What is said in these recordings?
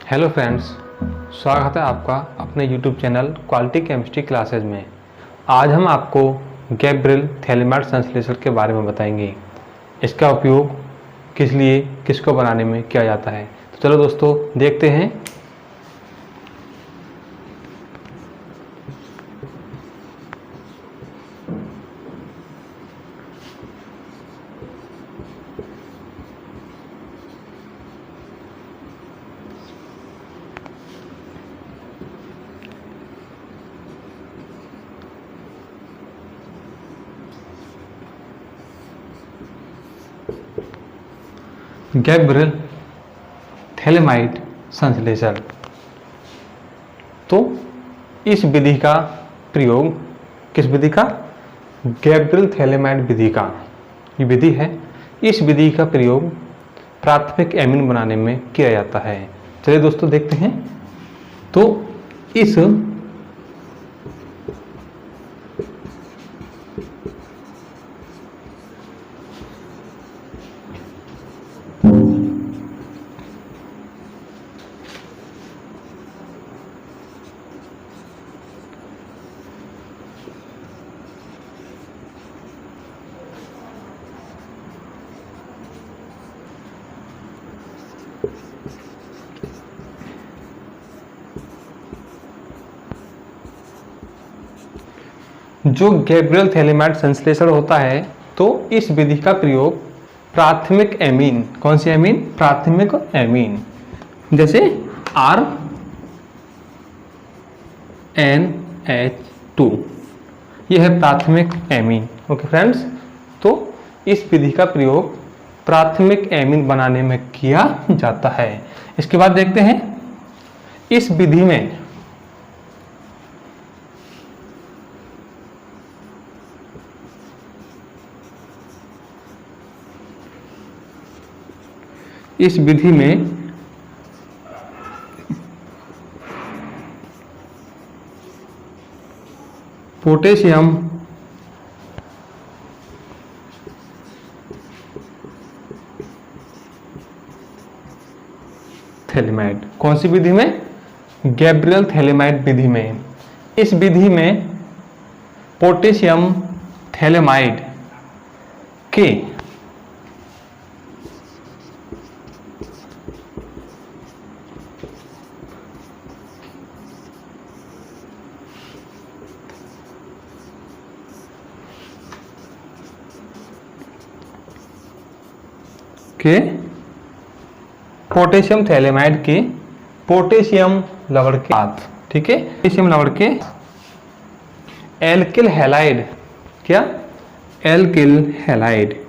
Hello friends, स्वागत है आपका अपने YouTube channel quality chemistry classes में। आज हम आपको गैब्रिएल थैलेमाइड संश्लेषण के बारे में बताएंगे। इसका उपयोग किस लिए, किसको बनाने में किया जाता है। तो चलो दोस्तों देखते हैं। गैब्रिएल थैलेमाइड संश्लेषण। तो इस विधि का प्रयोग, किस विधि का? गैब्रिएल थैलेमाइड विधि का ये विधि है। इस विधि का प्रयोग प्राथमिक एमीन बनाने में किया जाता है। चलिए दोस्तों देखते हैं। तो इस जो गैब्रिएल थैलेमाइड संश्लेषण होता है, तो इस विधि का प्रयोग प्राथमिक एमीन, कौन सी एमीन? प्राथमिक एमीन, जैसे RNH2, यह है प्राथमिक एमीन। ओके फ्रेंड्स, तो इस विधि का प्रयोग प्राथमिक एमीन बनाने में किया जाता है। इसके बाद देखते हैं इस विधि में पोटेशियम थैलेमाइड, कौन सी विधि में? गैब्रिएल थैलेमाइड विधि में। इस विधि में पोटेशियम थैलेमाइड के पोटेशियम थैलेमाइड के पोटेशियम लवण के साथ, ठीक है, पोटेशियम लवण के एल्किल हैलाइड, क्या? एल्किल हैलाइड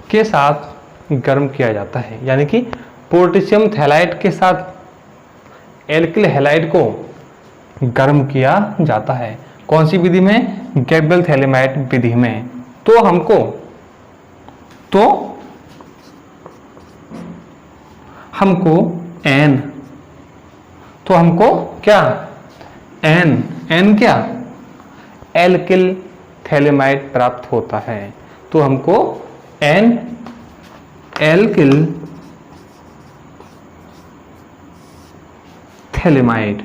के साथ गर्म किया जाता है। यानी कि पोटेशियम थैलाइड के साथ एल्किल हैलाइड को गर्म किया जाता है। कौन सी विधि में? गैब्रिएल थैलेमाइड विधि में। तो हमको क्या? एन क्या? एल्किल थैलेमाइड प्राप्त होता है। तो हमको एन एल्किल थैलेमाइड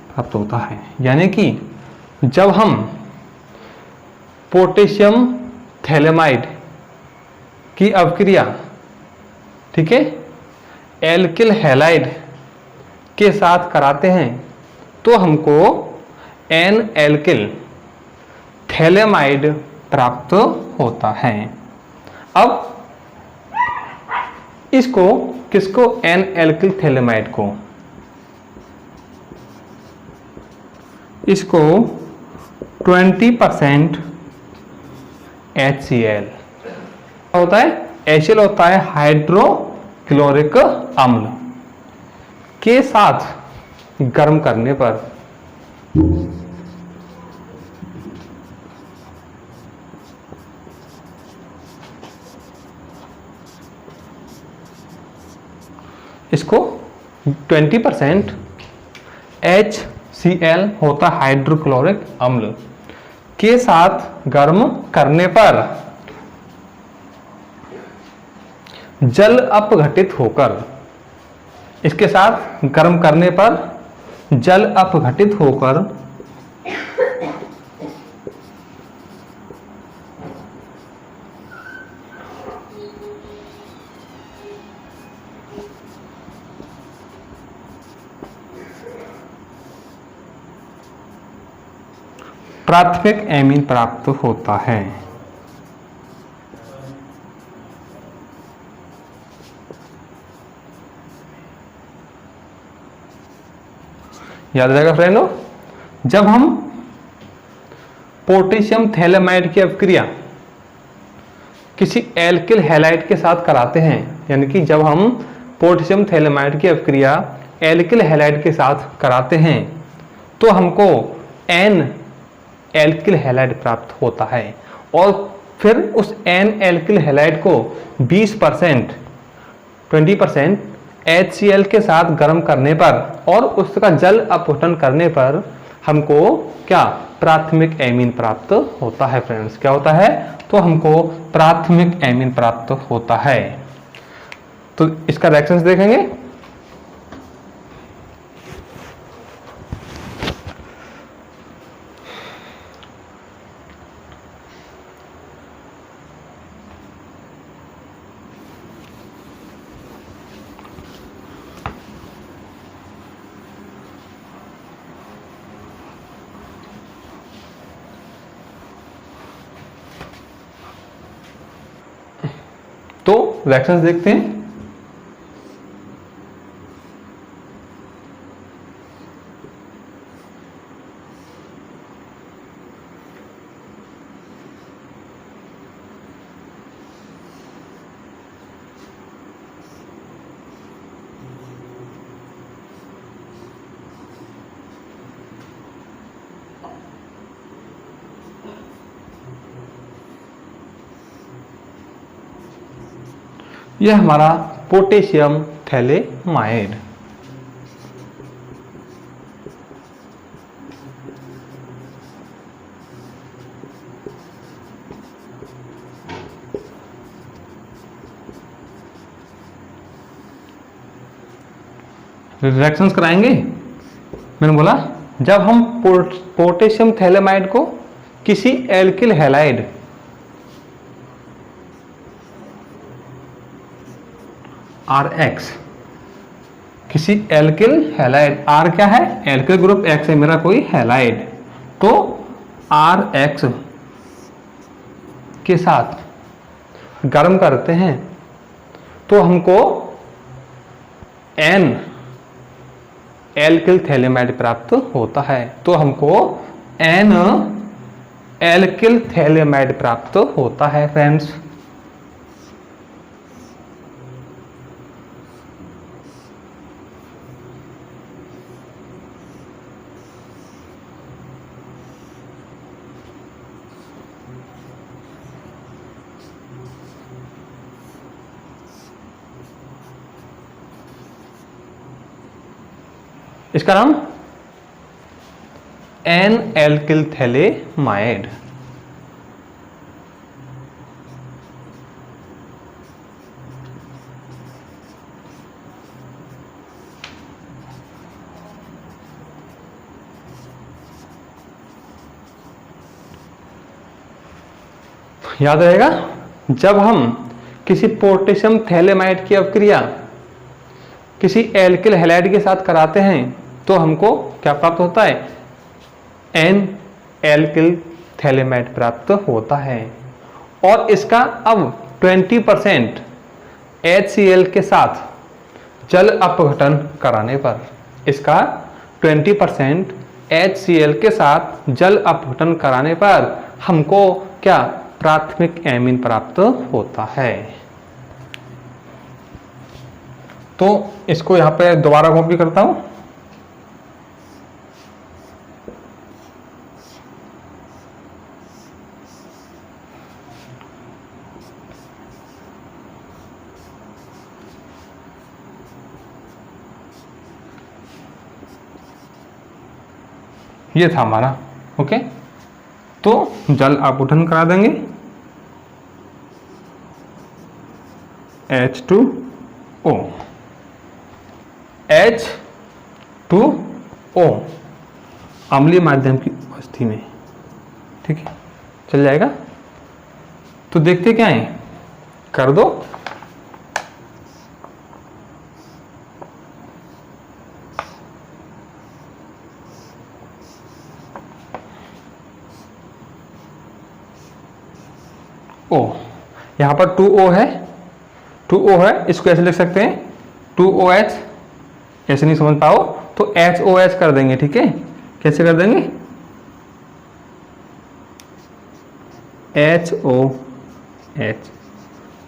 प्राप्त होता है। यानी कि जब हम पोटेशियम थैलेमाइड की अवक्रिया, ठीक है, एल्किल हैलाइड के साथ कराते हैं तो हमको एन एल्किल थैलेमाइड प्राप्त होता है। अब इसको, किसको? एन एल्किल थैलेमाइड को, इसको 20% HCl होता है। HCl होता है हाइड्रो क्लोरिक अम्ल के साथ गर्म करने पर इसको 20% HCl होता हाइड्रोक्लोरिक अम्ल के साथ गर्म करने पर जल अपघटित होकर, इसके साथ गर्म करने पर जल अपघटित होकर प्राथमिक एमीन प्राप्त होता है। याद रहेगा फ्रेंडों, जब हम पोटेशियम थैलेमाइड की अपक्रिया किसी एल्किल हैलाइड के साथ कराते हैं, यानी कि जब हम पोटेशियम थैलेमाइड की अपक्रिया एल्किल हैलाइड के साथ कराते हैं तो हमको एन एल्किल हैलाइड प्राप्त होता है और फिर उस एन एल्किल हैलाइड को 20% HCl के साथ गर्म करने पर और उसका जल अपघटन करने पर हमको क्या प्राथमिक एमीन प्राप्त होता है। फ्रेंड्स क्या होता है, तो हमको प्राथमिक एमीन प्राप्त होता है। तो इसका रिएक्शंस देखेंगे। तो रिएक्शंस देखते हैं। यह हमारा पोटेशियम थैलेमाइड रिएक्शंस कराएंगे। मैंने बोला जब हम पोटेशियम थैलेमाइड को किसी एल्किल हैलाइड RX किसी एल्किल हैलाइड, R क्या है एल्किल ग्रुप, X है मेरा कोई हैलाइड, तो RX के साथ गर्म करते हैं तो हमको N एल्किल थैलेमाइड प्राप्त होता है। तो हमको N एल्किल थैलेमाइड प्राप्त होता है। फ्रेंड्स इसका नाम एन एल्किल थैलेमाइड। याद रहेगा जब हम किसी पोटेशियम थैलेमाइड की अपक्रिया किसी एल्किल हैलाइड के साथ कराते हैं तो हमको क्या प्राप्त होता है, एन एल्किल थैलेमाइड प्राप्त होता है। और इसका अब 20% HCl के साथ जल अपघटन कराने पर, इसका 20% HCl के साथ जल अपघटन कराने पर हमको क्या प्राथमिक एमीन प्राप्त होता है। तो इसको यहाँ पे दोबारा कॉपी करता हूं। ये था हमारा, ओके। तो जल अपघटन करा देंगे, H2O, H2O अम्लीय माध्यम की अवस्था में, ठीक है, चल जाएगा। तो देखते क्या है, कर दो। O, यहां पर 2O है, 2O है, इसको ऐसे लिख सकते हैं 2OH, ऐसे नहीं समझ पाओ तो HOH कर देंगे, ठीक है। कैसे कर देंगे, HOH।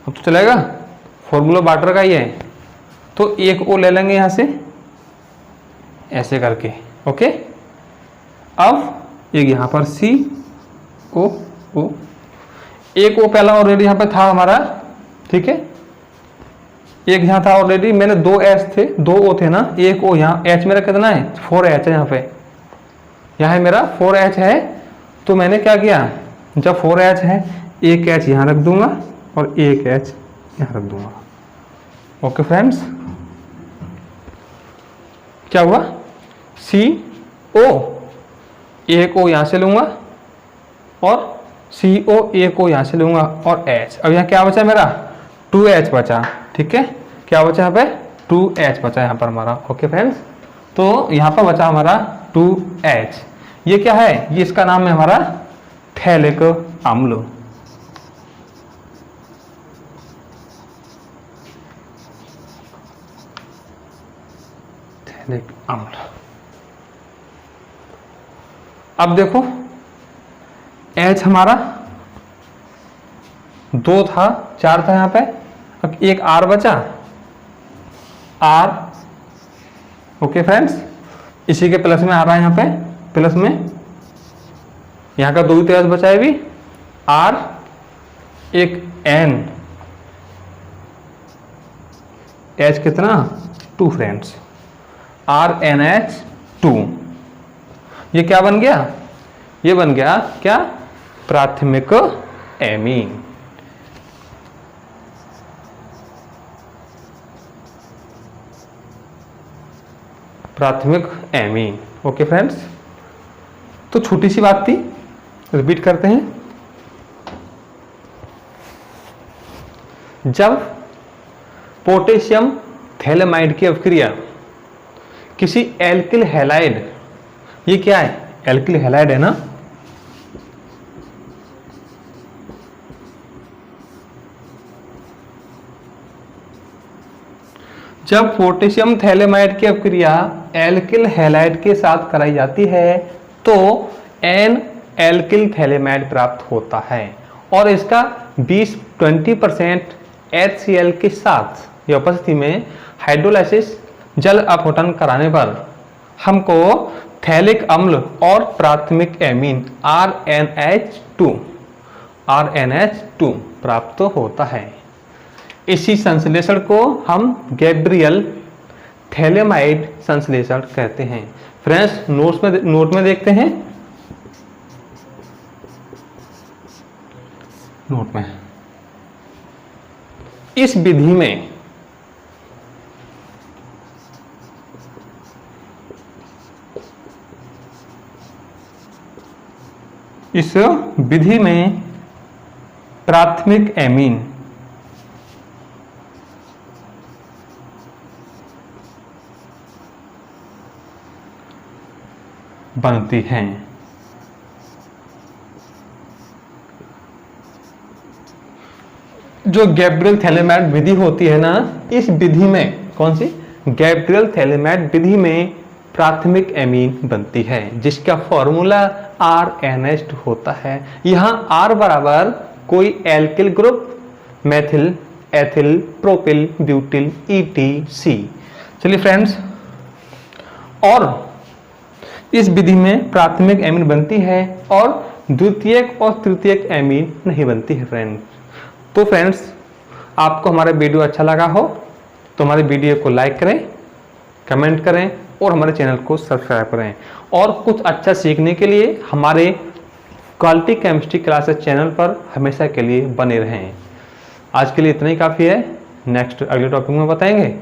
अब तो चलेगा, फॉर्मूला वाटर का ही है। तो एक O ले लेंगे यहां से ऐसे करके, ओके। अब एक यहां पर COO, एक O पहला ऑलरेडी यहां पे था हमारा, ठीक है। एक यहां था ऑलरेडी, मैंने 2 H थे, 2 O थे ना, एक O यहाँ, H मेरा कितना है 4H है, यहाँ पे यहाँ मेरा 4H है। तो मैंने क्या किया, जब 4H है एक H यहाँ रख दूंगा और एक H यहाँ रख दूंगा, ओके फ्रेंड्स। क्या हुआ, CO एक O यहाँ से लूंगा और CO एक O यहाँ से लूंगा और H। अब यहाँ क्या बचा मेरा, 2H बचा, ठीक है। क्या बचा यहाँ पे, 2H बचा यहाँ पर हमारा, ओके फ्रेंड्स। तो यहाँ पर बचा हमारा 2H। ये क्या है, ये इसका नाम है हमारा थैलिक अम्ल। थैलिक अम्ल। अब देखो H हमारा 2 था, 4 था यहाँ पे, अब एक R बचा, R, ओके फ्रेंड्स। इसी के प्लस में आ रहा है यहाँ पे, प्लस में यहाँ का 2 तेज बचा है भी, R, एक N, H कितना 2 फ्रेंड्स, RNH2। ये क्या बन गया, ये बन गया क्या, प्राथमिक एमीन। प्राथमिक एमीन, ओके फ्रेंड्स। तो छोटी सी बात थी, रिपीट करते हैं। जब पोटेशियम थैलेमाइड की अभिक्रिया किसी एल्किल हैलाइड, ये क्या है, एल्किल हैलाइड है ना, जब पोटेशियम थैलेमाइड की अभिक्रिया एल्किल हैलाइड के साथ कराई जाती है तो एन एल्किल थैलेमाइड प्राप्त होता है और इसका 20-20% HCl के साथ या उपस्थिति में हाइड्रोलाइसिस जल अपघटन कराने पर हमको थैलिक अम्ल और प्राथमिक एमीन RNH2 प्राप्त होता है। इसी संश्लेषण को हम गैब्रियल थैलेमाइड संश्लेषण कहते हैं। फ्रेंड्स नोट में देखते हैं, नोट में इस विधि में प्राथमिक एमीन बनती हैं। जो गैब्रियल थैलेमाइड विधि होती है ना, इस विधि में, कौन सी, गैब्रियल थैलेमाइड विधि में प्राथमिक एमीन बनती है जिसका फॉर्मूला RNH2 होता है। यहाँ R बराबर कोई alkyl group, methyl ethyl, propyl, butyl, ETC। चलिए फ्रेंड्स, और इस विधि में प्राथमिक एमीन बनती है और द्वितीयक और तृतीयक एमीन नहीं बनती है फ्रेंड्स। तो फ्रेंड्स, आपको हमारा वीडियो अच्छा लगा हो तो हमारे वीडियो को लाइक करें, कमेंट करें और हमारे चैनल को सब्सक्राइब करें। और कुछ अच्छा सीखने के लिए हमारे क्वालिटी केमिस्ट्री क्लासेस चैनल पर हमेशा के लिए बने रहें। आज के लिए इतना ही काफ़ी है। नेक्स्ट अगले टॉपिक में बताएंगे।